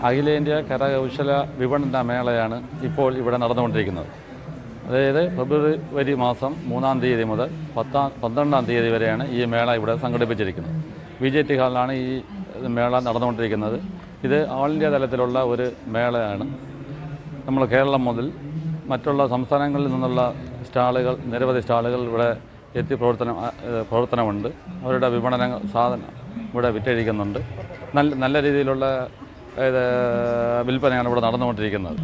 അഖിലേന്ത്യാ കരകൗശല വിപണന മേളയാണ് ഇപ്പോൾ ഇവിടെ നടന്നുകൊണ്ടിരിക്കുന്നത്. അതായത് ഫെബ്രുവരി മാസം 3-ാം തീയതി മുതൽ 12-ാം തീയതി വരെയാണ് ഈ മേള ഇവിടെ സംഘടിപ്പിച്ചിരിക്കുന്നത്. VJT ഹാളിലാണ് ഈ മേള നടന്നുകൊണ്ടിരിക്കുന്നത്. ഇത് ഓൾ ഇന്ത്യ തലത്തിലുള്ള ഒരു മേളയാണ്. നമ്മൾ കേരളം മുതൽ മറ്റുള്ള സംസ്ഥാനങ്ങളിൽ നിന്നുള്ള നിരവധി സ്റ്റാളുകൾ ഇവിടെ എത്തി പ്രവർത്തനമുണ്ട്. അവരുടെ വിപണന സാധനം ഇവിടെ വിറ്റഴിക്കുന്നുണ്ട്. നല്ല രീതിയിലുള്ള വിൽപ്പനയാണ് ഇവിടെ നടന്നുകൊണ്ടിരിക്കുന്നത്.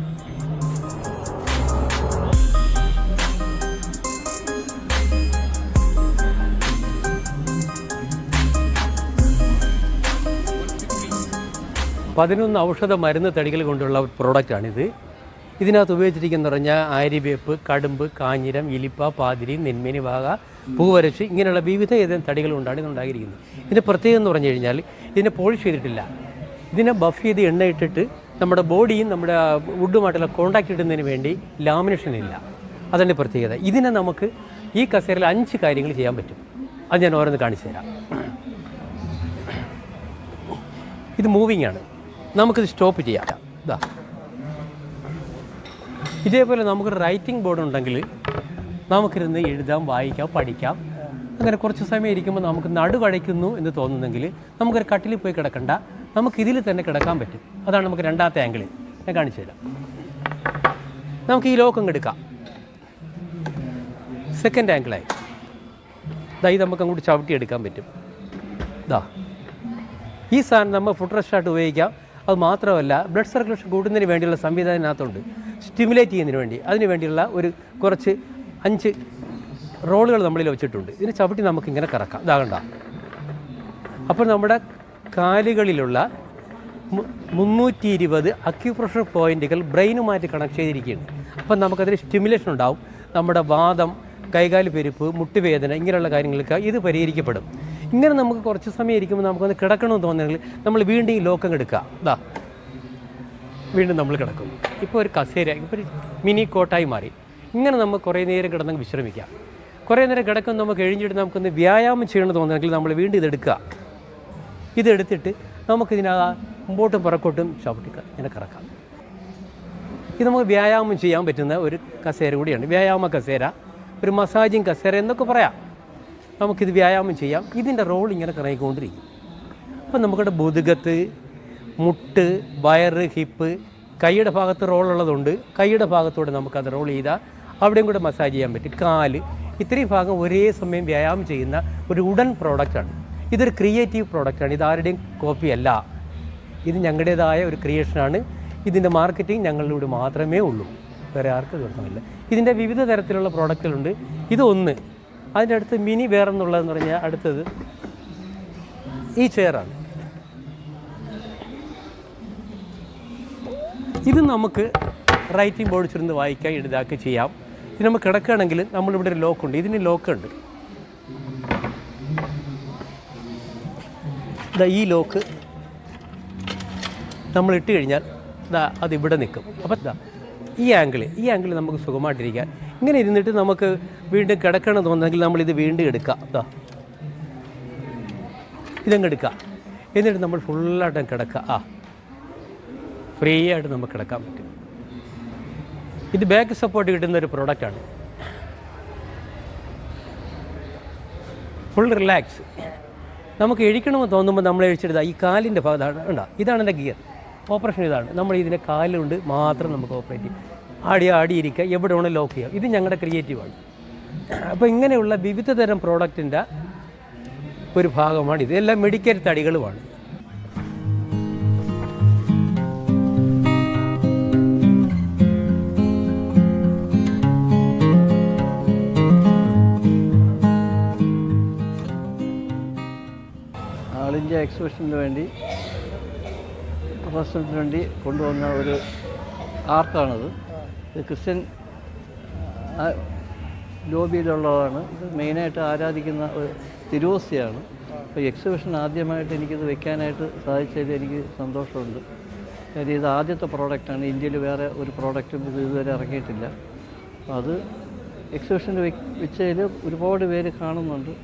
പതിനൊന്ന് ഔഷധ മരുന്ന് തടികൾ കൊണ്ടുള്ള പ്രോഡക്റ്റാണിത്. ഇതിനകത്ത് ഉപയോഗിച്ചിരിക്കുന്ന പറഞ്ഞാൽ ആര്യവേപ്പ്, കടുമ്പ്, കാഞ്ഞിരം, ഇലിപ്പ, പാതിരി, നെന്മേനി, വാക, പൂവരശ് ഇങ്ങനെയുള്ള വിവിധ തടികൾ കൊണ്ടാണ് ഇത് ഉണ്ടാക്കിയിരിക്കുന്നത്. ഇതിൻ്റെ പ്രത്യേകത എന്ന് പറഞ്ഞു കഴിഞ്ഞാൽ ഇതിനെ പോളിഷ് ചെയ്തിട്ടില്ല. ഇതിനെ ബഫ് ചെയ്ത് എണ്ണ ഇട്ടിട്ട് നമ്മുടെ ബോഡിയും നമ്മുടെ വുഡുമായിട്ടുള്ള കോണ്ടാക്ട് ഇടുന്നതിന് വേണ്ടി ലാമിനേഷൻ ഇല്ല. അതാണ് പ്രത്യേകത. ഇതിനെ നമുക്ക് ഈ കസേരയിൽ 5 കാര്യങ്ങൾ ചെയ്യാൻ പറ്റും. അത് ഞാൻ ഓരോന്ന് കാണിച്ചു തരാം. ഇത് മൂവിങ് ആണ്. നമുക്കിത് സ്റ്റോപ്പ് ചെയ്യാം. ഇതാ ഇതേപോലെ നമുക്കൊരു റൈറ്റിംഗ് ബോർഡ് ഉണ്ടെങ്കിൽ നമുക്കിരുന്ന് എഴുതാം, വായിക്കാം, പഠിക്കാം. അങ്ങനെ കുറച്ച് സമയം ഇരിക്കുമ്പോൾ നമുക്ക് നടുവഴയ്ക്കുന്നു എന്ന് തോന്നുന്നെങ്കിൽ നമുക്കൊരു കട്ടിലിൽ പോയി കിടക്കണ്ട, നമുക്കിതിൽ തന്നെ കിടക്കാൻ പറ്റും. അതാണ് നമുക്ക് രണ്ടാമത്തെ ആംഗിൾ. ഞാൻ കാണിച്ചു തരാം. നമുക്ക് ഈ ലോക്ക് അങ്ങ് എടുക്കാം. സെക്കൻഡ് ആംഗിളായി ഇത് നമുക്ക് അങ്ങോട്ട് ചവിട്ടി എടുക്കാൻ പറ്റും. ഇതാ ഈ സാധനം നമ്മൾ ഫുഡ് റെസ്റ്റായിട്ട് ഉപയോഗിക്കാം. അത് മാത്രമല്ല ബ്ലഡ് സർക്കുലേഷൻ കൂടുന്നതിന് വേണ്ടിയുള്ള സംവിധാനത്തിനകത്തുണ്ട്. സ്റ്റിമുലേറ്റ് ചെയ്യുന്നതിന് വേണ്ടി അതിന് വേണ്ടിയുള്ള കുറച്ച് 5 റോളുകൾ നമ്മളിൽ വെച്ചിട്ടുണ്ട്. ഇതിന് ചവിട്ടി നമുക്കിങ്ങനെ കറക്കാം. ഇതാകണ്ട. അപ്പോൾ നമ്മുടെ കാലുകളിലുള്ള 320 അക്യുപ്രഷർ പോയിൻറ്റുകൾ ബ്രെയിനുമായിട്ട് കണക്ട് ചെയ്തിരിക്കുകയാണ്. അപ്പം നമുക്കതിന് സ്റ്റിമുലേഷൻ ഉണ്ടാവും. നമ്മുടെ വാദം, കൈകാല് പെരുപ്പ്, മുട്ടുവേദന ഇങ്ങനെയുള്ള കാര്യങ്ങൾക്ക് ഇത് പരിഹരിക്കപ്പെടും. ഇങ്ങനെ നമുക്ക് കുറച്ച് സമയം ഇരിക്കുമ്പോൾ നമുക്കൊന്ന് കിടക്കണമെന്ന് തോന്നുന്നെങ്കിൽ നമ്മൾ വീണ്ടും ഈ ലോക്കം എടുക്കുക. ഇതാ വീണ്ടും നമ്മൾ കിടക്കും. ഇപ്പോൾ ഒരു കസേര, ഇപ്പോൾ ഒരു മിനി കോട്ടായി മാറി. ഇങ്ങനെ നമുക്ക് കുറേ നേരം കിടന്ന് വിശ്രമിക്കാം. കുറേ നേരം കിടക്കും നമുക്ക് കഴിഞ്ഞിട്ട് നമുക്കൊന്ന് വ്യായാമം ചെയ്യണമെന്ന് തോന്നുന്നെങ്കിൽ നമ്മൾ വീണ്ടും ഇതെടുക്കുക. ഇതെടുത്തിട്ട് മുമ്പോട്ടും പുറക്കോട്ടും ചവിട്ടിക്കുക, ഇങ്ങനെ കറക്കാം. ഇത് നമുക്ക് വ്യായാമം ചെയ്യാൻ പറ്റുന്ന ഒരു കസേര കൂടിയാണ്. വ്യായാമ കസേര, ഒരു മസാജിങ് കസേര എന്നൊക്കെ പറയാം. നമുക്കിത് വ്യായാമം ചെയ്യാം. ഇതിൻ്റെ റോൾ ഇങ്ങനെ കറങ്ങിക്കൊണ്ടിരിക്കും. അപ്പം നമുക്കിവിടെ മുതുകത്ത്, മുട്ട്, വയറ്, ഹിപ്പ്, കൈയുടെ ഭാഗത്ത് റോളുള്ളതുകൊണ്ട് കൈയുടെ ഭാഗത്തൂടെ നമുക്കത് റോൾ ചെയ്താൽ അവിടെയും കൂടെ മസാജ് ചെയ്യാൻ പറ്റും. കാല്, ഇത്രയും ഭാഗം ഒരേ സമയം വ്യായാമം ചെയ്യുന്ന ഒരു ഉടൻ പ്രോഡക്റ്റാണ്. ഇതൊരു ക്രിയേറ്റീവ് പ്രോഡക്റ്റാണ്. ഇതാരുടെയും കോപ്പിയല്ല. ഇത് ഞങ്ങളുടേതായ ഒരു ക്രിയേഷനാണ്. ഇതിൻ്റെ മാർക്കറ്റിംഗ് ഞങ്ങളിലൂടെ മാത്രമേ ഉള്ളൂ, വേറെ ആർക്കും കിട്ടമില്ല. ഇതിൻ്റെ വിവിധ തരത്തിലുള്ള പ്രോഡക്റ്റുകളുണ്ട്. ഇതൊന്ന്. അതിൻ്റെ അടുത്ത് മിനി വേറെന്നുള്ളതെന്ന് പറഞ്ഞാൽ അടുത്തത് ഈ ചെയറാണ്. ഇത് നമുക്ക് റൈറ്റിംഗ് ബോർഡ് വെച്ചിരുന്ന് വായിക്കാൻ എഴുതാക്കി ചെയ്യാം. ഇത് നമുക്ക് കിടക്കുകയാണെങ്കിൽ നമ്മളിവിടെ ഒരു ലോക്കുണ്ട്. ഇതിന് ലോക്കുണ്ട്. ഈ ലോക്ക് നമ്മൾ ഇട്ട് കഴിഞ്ഞാൽ അതിവിടെ നിൽക്കും. അപ്പം ഈ ആംഗിൾ നമുക്ക് സുഖമായിട്ടിരിക്കാം. ഇങ്ങനെ ഇരുന്നിട്ട് നമുക്ക് വീണ്ടും കിടക്കണം തോന്നുന്നെങ്കിൽ നമ്മളിത് വീണ്ടും എടുക്കാം. ഇതങ്ങ് എടുക്കാം. എന്നിട്ട് നമ്മൾ ഫുള്ളായിട്ടും കിടക്കുക. ഫ്രീ ആയിട്ട് നമുക്ക് കിടക്കാൻ പറ്റും. ഇത് ബാക്ക് സപ്പോർട്ട് കിട്ടുന്ന ഒരു പ്രോഡക്റ്റാണ്. Full relax. നമുക്ക് എഴിക്കണമെന്ന് തോന്നുമ്പോൾ നമ്മൾ എഴിച്ചെടുത്താൽ ഈ കാലിൻ്റെ ഭാഗത്താണ് ഉണ്ടോ, ഇതാണ് എൻ്റെ ഗിയർ. ഓപ്പറേഷൻ ഇതാണ്. നമ്മൾ ഇതിൻ്റെ കാലുകൊണ്ട് മാത്രം നമുക്ക് ഓപ്പറേറ്റ് ചെയ്യും. ആടിയിരിക്കുക, എവിടെ വേണമെങ്കിൽ ലോക്ക് ചെയ്യാം. ഇത് ഞങ്ങളുടെ ക്രിയേറ്റീവാണ്. അപ്പോൾ ഇങ്ങനെയുള്ള വിവിധ തരം പ്രോഡക്റ്റിൻ്റെ ഒരു ഭാഗമാണ് ഇത്. എല്ലാം മെഡിക്കൽ തടികളുമാണ്. ആൾ ഇന്ത്യ എക്സിബിഷന് വേണ്ടി പ്രദർശനത്തിന് വേണ്ടി കൊണ്ടുവന്ന ഒരു ആർട്ടാണിത്. ഇത് ക്രിസ്ത്യൻ ലോബിയിലുള്ളതാണ്. ഇത് മെയിനായിട്ട് ആരാധിക്കുന്ന ഒരു തിരുവോസ്തിയാണ്. അപ്പോൾ എക്സിബിഷൻ ആദ്യമായിട്ട് എനിക്കിത് വെക്കാനായിട്ട് സാധിച്ചതിൽ എനിക്ക് സന്തോഷമുണ്ട്. കാര്യം ഇത് ആദ്യത്തെ പ്രോഡക്റ്റാണ്. ഇന്ത്യയിൽ വേറെ ഒരു പ്രോഡക്റ്റും ഇത് ഇതുവരെ ഇറങ്ങിയിട്ടില്ല. അപ്പോൾ അത് എക്സിബിഷന് വെച്ചതിൽ ഒരുപാട് പേര് കാണുന്നുണ്ട്.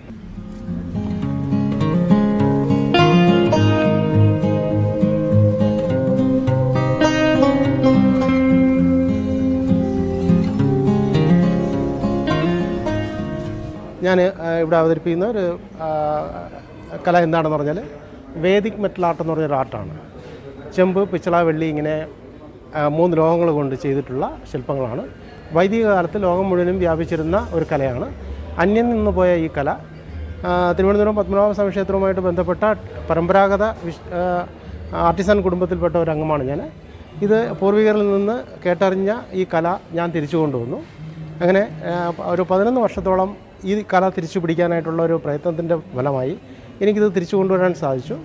ഞാൻ ഇവിടെ അവതരിപ്പിക്കുന്ന ഒരു കല എന്താണെന്ന് പറഞ്ഞാൽ വേദിക് മെറ്റൽ ആർട്ട് എന്ന് പറഞ്ഞൊരു ആർട്ടാണ്. ചെമ്പ്, പിച്ചള, വെള്ളി ഇങ്ങനെ 3 ലോഹങ്ങൾ കൊണ്ട് ചെയ്തിട്ടുള്ള ശില്പങ്ങളാണ്. വൈദിക കാലത്ത് ലോകം മുഴുവനും വ്യാപിച്ചിരുന്ന ഒരു കലയാണ്. അന്യം നിന്ന് പോയ ഈ കല തിരുവനന്തപുരം പത്മനാഭസ്വാമി ക്ഷേത്രവുമായിട്ട് ബന്ധപ്പെട്ട പരമ്പരാഗത ആർട്ടിസൻ കുടുംബത്തിൽപ്പെട്ട ഒരു അംഗമാണ് ഞാൻ. ഇത് പൂർവികരിൽ നിന്ന് കേട്ടറിഞ്ഞ ഈ കല ഞാൻ തിരിച്ചു കൊണ്ടുവന്നു. അങ്ങനെ ഒരു 11 വർഷത്തോളം ഈ കല തിരിച്ചു പിടിക്കാനായിട്ടുള്ള ഒരു പ്രയത്നത്തിൻ്റെ ഫലമായി എനിക്കിത് തിരിച്ചു കൊണ്ടുവരാൻ സാധിച്ചു.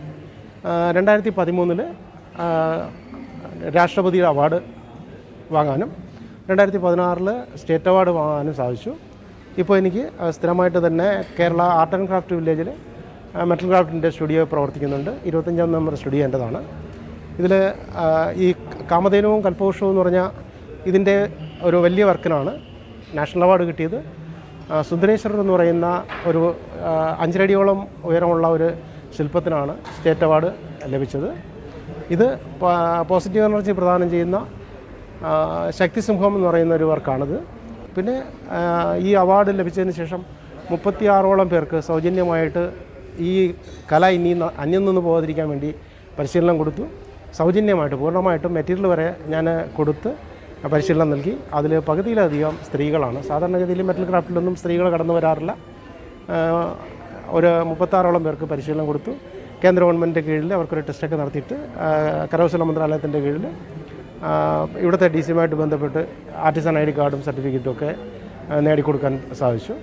2013 രാഷ്ട്രപതി അവാർഡ് വാങ്ങാനും 2016 സ്റ്റേറ്റ് അവാർഡ് വാങ്ങാനും സാധിച്ചു. ഇപ്പോൾ എനിക്ക് സ്ഥിരമായിട്ട് തന്നെ കേരള ആർട്ട് ആൻഡ് ക്രാഫ്റ്റ് വില്ലേജിൽ മെറ്റൽ ക്രാഫ്റ്റിൻ്റെ സ്റ്റുഡിയോ പ്രവർത്തിക്കുന്നുണ്ട്. 25ാം നമ്പർ സ്റ്റുഡിയോ എൻ്റെതാണ്. ഇതിൽ ഈ കാമധേനുവും കൽപ്പവൃക്ഷവും എന്ന് പറഞ്ഞാൽ ഇതിൻ്റെ ഒരു വലിയ വർക്കിനാണ് നാഷണൽ അവാർഡ് കിട്ടിയത്. സുന്ദരേശ്വരർ എന്ന് പറയുന്ന ഒരു 5 അടിയോളം ഉയരമുള്ള ഒരു ശില്പത്തിനാണ് സ്റ്റേറ്റ് അവാർഡ് ലഭിച്ചത്. ഇത് പോസിറ്റീവ് എനർജി പ്രദാനം ചെയ്യുന്ന ശക്തിസിംഹം എന്ന് പറയുന്ന ഒരു വർക്കാണിത്. പിന്നെ ഈ അവാർഡ് ലഭിച്ചതിന് ശേഷം 36ഓളം പേർക്ക് സൗജന്യമായിട്ട് ഈ കല ഇനി അന്യം നിന്ന് പോകാതിരിക്കാൻ വേണ്ടി പരിശീലനം കൊടുത്തു. സൗജന്യമായിട്ട് പൂർണ്ണമായിട്ടും മെറ്റീരിയൽ വരെ ഞാൻ കൊടുത്ത് പരിശീലനം നൽകി. അതിൽ പകുതിയിലധികം സ്ത്രീകളാണ്. സാധാരണഗതിയിൽ മെറ്റൽ ക്രാഫ്റ്റിലൊന്നും സ്ത്രീകൾ കടന്നു വരാറില്ല. ഒരു 36ഓളം പേർക്ക് പരിശീലനം കൊടുത്തു. കേന്ദ്ര ഗവൺമെൻറ്റിൻ്റെ കീഴിൽ അവർക്കൊരു ടെസ്റ്റൊക്കെ നടത്തിയിട്ട് കരകൗശല മന്ത്രാലയത്തിൻ്റെ കീഴിൽ ഇവിടുത്തെ DC-യുമായിട്ട് ബന്ധപ്പെട്ട് ആർട്ടിസൻ ID കാർഡും സർട്ടിഫിക്കറ്റും ഒക്കെ നേടിക്കൊടുക്കാൻ സാധിച്ചു.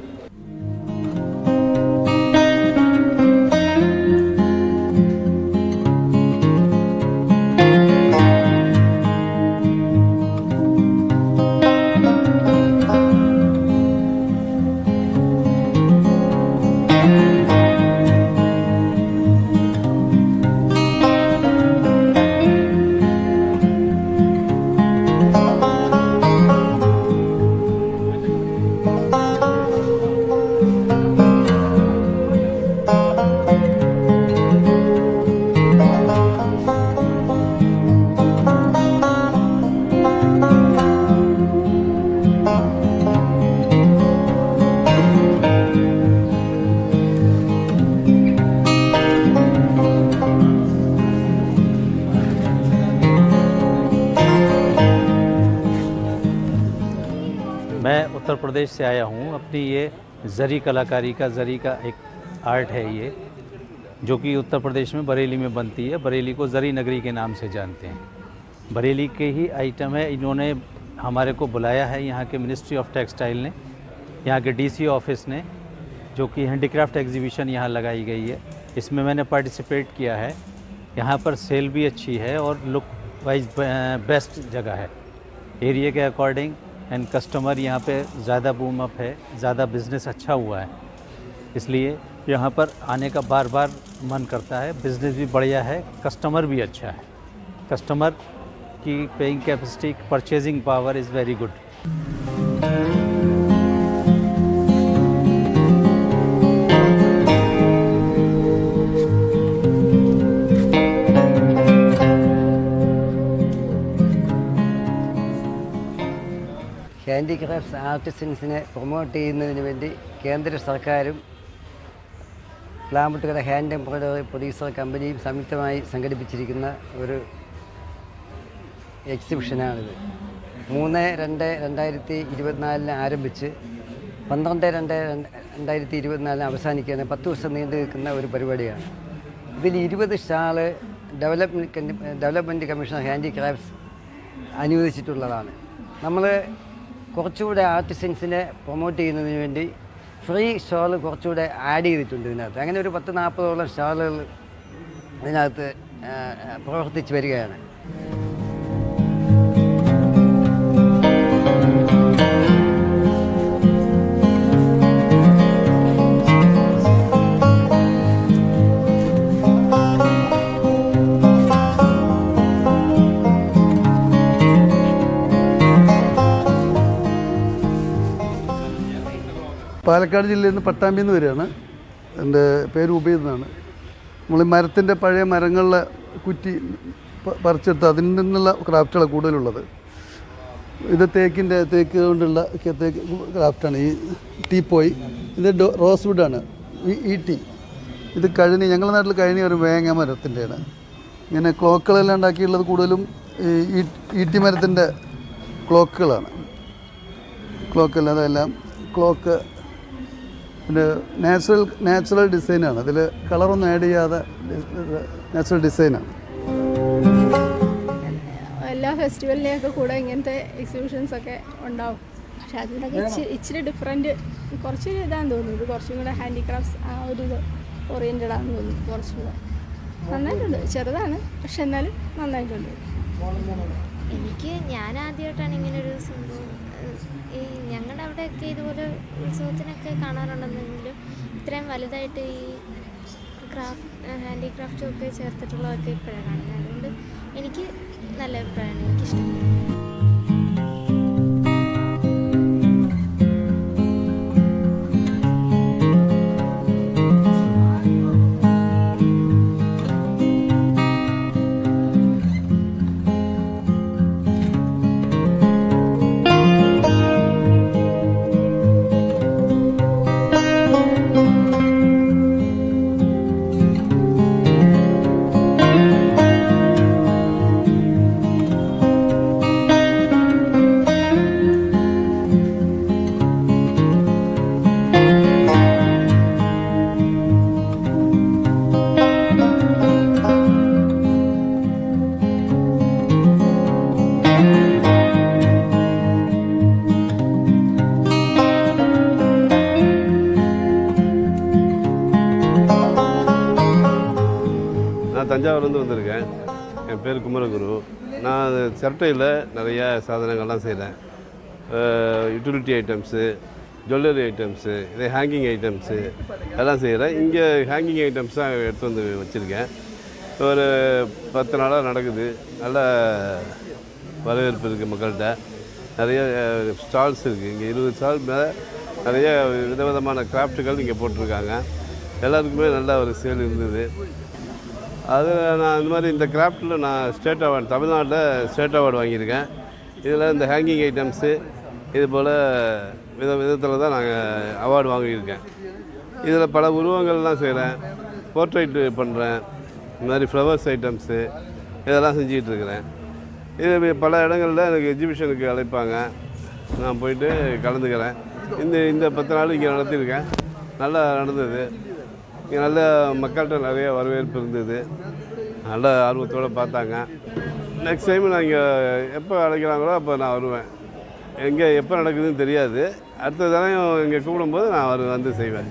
मैं उत्तर प्रदेश से आया हूँ. अपनी ये ज़री कलाकारी का ज़री का एक आर्ट है ये, जो कि उत्तर प्रदेश में बरेली में बनती है. बरेली को ज़री नगरी के नाम से जानते हैं. बरेली के ही आइटम है. इन्होंने हमारे को बुलाया है यहाँ के मिनिस्ट्री ऑफ टेक्सटाइल ने, यहाँ के DC ऑफिस ने, जो कि हैंडीक्राफ्ट एग्जीबिशन यहाँ लगाई गई है. इसमें मैंने पार्टिसिपेट किया है. यहाँ पर सेल भी अच्छी है और लुक वाइज बेस्ट जगह है एरिया के अकॉर्डिंग. एंड कस्टमर यहाँ पे ज़्यादा बूम अप है, ज़्यादा बिज़नेस अच्छा हुआ है, इसलिए यहाँ पर आने का बार बार मन करता है. बिज़नेस भी बढ़िया है, कस्टमर भी अच्छा है. कस्टमर की paying capacity, purchasing power is very good. Handicrafts ആർട്ടിസൻസിനെ പ്രൊമോട്ട് ചെയ്യുന്നതിന് വേണ്ടി കേന്ദ്ര സർക്കാരും പ്ലാമുട്ടുകട ഹാൻഡ് എംബ്രോയ്ഡറി പ്രൊഡ്യൂസർ കമ്പനിയും സംയുക്തമായി സംഘടിപ്പിച്ചിരിക്കുന്ന ഒരു എക്സിബിഷനാണിത്. 3/2/2024 ആരംഭിച്ച് 12/2/2024 അവസാനിക്കുകയാണ്. 10 ദിവസം നീണ്ടു നിൽക്കുന്ന ഒരു പരിപാടിയാണ്. ഇതിൽ 20 stall development commission of handicrafts അനുവദിച്ചിട്ടുള്ളതാണ്. നമ്മൾ കുറച്ചുകൂടെ ആർട്ടിസൻസിനെ പ്രൊമോട്ട് ചെയ്യുന്നതിന് വേണ്ടി ഫ്രീ സ്റ്റാൾ കുറച്ചുകൂടെ ആഡ് ചെയ്തിട്ടുണ്ട് ഇതിനകത്ത്. അങ്ങനെ ഒരു 10-40ഓളം സ്റ്റാളുകൾ ഇതിനകത്ത് പ്രവർത്തിച്ച് വരികയാണ്. പാലക്കാട് ജില്ലയിൽ നിന്ന് പട്ടാമ്പിയിൽ നിന്ന് വരികയാണ്. എൻ്റെ പേര് ഉബൈദ് എന്നാണ്. നമ്മൾ മരത്തിൻ്റെ പഴയ മരങ്ങളിലെ കുറ്റി പറിച്ചെടുത്ത് അതിൽ നിന്നുള്ള ക്രാഫ്റ്റുകളാണ് കൂടുതലുള്ളത്. ഇത് തേക്ക് കൊണ്ടുള്ള തേക്ക് ക്രാഫ്റ്റാണ്. ഈ ടീപ്പോയി ഇത് റോസ് വുഡാണ്. ഈട്ടി ഇത് കഴനി, ഞങ്ങളുടെ നാട്ടിൽ കഴനി ഒരു വേങ്ങ മരത്തിൻ്റെയാണ്. ഇങ്ങനെ ക്ലോക്കുകളെല്ലാം ഉണ്ടാക്കിയുള്ളത് കൂടുതലും ഈട്ടി മരത്തിൻ്റെ ക്ലോക്കുകളാണ്. ക്ലോക്കല്ല അതെല്ലാം ക്ലോക്ക് പിന്നെ നാച്ചുറൽ ഡിസൈനാണ്. അതിൽ കളറൊന്നും ആഡ് ചെയ്യാതെ നാച്ചുറൽ ഡിസൈനാണ്. എല്ലാ ഫെസ്റ്റിവലിനെയൊക്കെ കൂടെ ഇങ്ങനത്തെ എക്സിബിഷൻസൊക്കെ ഉണ്ടാവും. പക്ഷെ അതിനൊക്കെ ഇച്ചിരി ഡിഫറെൻറ്റ് കുറച്ച് ഇതാണെന്ന് തോന്നുന്നു. ഇത് കുറച്ചും കൂടെ ഹാൻഡിക്രാഫ്റ്റ്സ് ആ ഒരു ഇത് ഓറിയൻറ്റഡ് ആണെന്ന് തോന്നുന്നു. കുറച്ചും കൂടെ നന്നായിട്ടുണ്ട്. ചെറുതാണ് പക്ഷെ എന്നാലും നന്നായിട്ടുണ്ട്. ഞാൻ ആദ്യമായിട്ടാണ് ഇങ്ങനൊരു സംഭവം. ഈ ഞങ്ങളുടെ അവിടെയൊക്കെ ഇതുപോലെ ഉത്സവത്തിനൊക്കെ കാണാറുണ്ടെന്നെങ്കിലും ഇത്രയും വലുതായിട്ട് ഈ ഹാൻഡിക്രാഫ്റ്റും ഒക്കെ ചേർത്തിട്ടുള്ളതൊക്കെ ഇപ്പോഴാണ് കാണുന്നത്. അതുകൊണ്ട് എനിക്ക് നല്ല അഭിപ്രായമാണ്, എനിക്കിഷ്ടം. தஞ்சாவூர்லேருந்து வந்திருக்கேன். என் பேர் குமரகுரு. நான் சிரட்டையில் நிறைய சாதனங்கள்லாம் செய்கிறேன். யூட்டிலிட்டி ஐட்டம்ஸு, ஜுவல்லரி ஐட்டம்ஸு, இதே ஹேங்கிங் ஐட்டம்ஸு எல்லாம் செய்கிறேன். இங்கே ஹேங்கிங் ஐட்டம்ஸ் தான் எடுத்து வந்து வச்சுருக்கேன். ஒரு 10 நாளாக நடக்குது. நல்ல வரவேற்பு இருக்குது மக்கள்கிட்ட. நிறைய ஸ்டால்ஸ் இருக்குது. இங்கே 20 ஸ்டால் மேலே நிறைய விதவிதமான கிராஃப்ட்டுகள் இங்கே போட்டிருக்காங்க. எல்லாத்துக்குமே நல்ல ஒரு சேல் இருந்தது. அது நான் இந்த மாதிரி இந்த கிராஃப்டில் நான் ஸ்டேட் அவார்டு, தமிழ்நாட்டில் ஸ்டேட் அவார்டு வாங்கியிருக்கேன். இதில் இந்த ஹேங்கிங் ஐட்டம்ஸு இது போல் விதத்தில் தான் நாங்கள் அவார்டு வாங்கியிருக்கேன். இதில் பல உருவங்கள்லாம் செய்கிறேன், போர்ட்ரைட்டு பண்ணுறேன், இந்த மாதிரி ஃப்ளவர்ஸ் ஐட்டம்ஸு இதெல்லாம் செஞ்சுக்கிட்டுருக்கிறேன். இது பல இடங்களில் எனக்கு எக்ஸிபிஷனுக்கு அழைப்பாங்க, நான் போயிட்டு கலந்துக்கிறேன். இந்த 10 நாள் இங்கே நடத்தியிருக்கேன். நல்லா நடந்தது. இங்கே நல்ல மக்கள்கிட்ட நிறைய வரவேற்பு இருந்தது. நல்ல ஆர்வத்தோடு பார்த்தாங்க. நெக்ஸ்ட் டைம் நான் இங்கே எப்போ அழைக்கிறாங்களோ அப்போ நான் வருவேன். எங்கே எப்போ நடக்குதுன்னு தெரியாது. அடுத்த தடவை இங்கே கூப்பிடும்போது நான் வந்து செய்வேன்.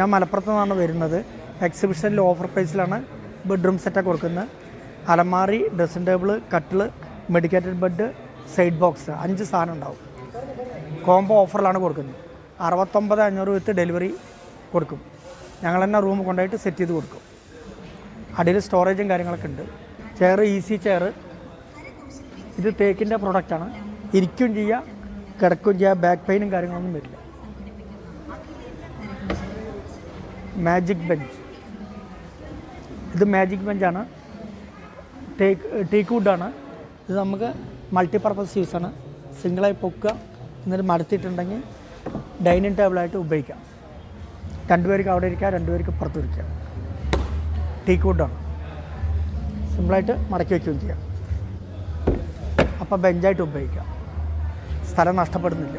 ഞാൻ മലപ്പുറത്ത് നിന്നാണ് വരുന്നത്. എക്സിബിഷനിൽ ഓഫർ പ്രൈസിലാണ് ബെഡ്റൂം സെറ്റൊക്കെ കൊടുക്കുന്നത്. അലമാരി, ഡ്രസ്സിംഗ് ടേബിൾ, കട്ടിൽ, മെഡിക്കേറ്റഡ് ബെഡ്, സൈഡ് ബോക്സ് 5 സാധനം ഉണ്ടാവും. കോംബോ ഓഫറിലാണ് കൊടുക്കുന്നത്. 69,500 വിത്ത് ഡെലിവറി കൊടുക്കും. ഞങ്ങൾ തന്നെ റൂം കൊണ്ടുപോയിട്ട് സെറ്റ് ചെയ്ത് കൊടുക്കും. അടിയിൽ സ്റ്റോറേജും കാര്യങ്ങളൊക്കെ ഉണ്ട്. ചെയർ, ഈസി ചെയർ, ഇത് തേക്കിൻ്റെ പ്രൊഡക്റ്റാണ്. ഇരിക്കുകയും ചെയ്യുക, കിടക്കുകയും ചെയ്യുക, ബാക്ക് പെയിനും കാര്യങ്ങളൊന്നും വരില്ല. മാജിക് ബെഞ്ച്, ഇത് മാജിക് ബെഞ്ചാണ്. ടീക്ക് വുഡാണ്. ഇത് നമുക്ക് മൾട്ടിപർപ്പസ് യൂസാണ്. സിംഗിളായി പൊക്കുക, എന്നിട്ട് മടത്തിയിട്ടുണ്ടെങ്കിൽ ഡൈനിങ് ടേബിളായിട്ട് ഉപയോഗിക്കാം. 2 പേർക്ക് അവിടെ ഇരിക്കുക, 2 പേർക്ക് പുറത്ത് ഇരിക്കുക. ടീക്ക് വുഡാണ്. സിമ്പിളായിട്ട് മടക്കി വയ്ക്കുകയും ചെയ്യാം. അപ്പോൾ ബെഞ്ചായിട്ട് ഉപയോഗിക്കാം. സ്ഥലം നഷ്ടപ്പെടുന്നില്ല.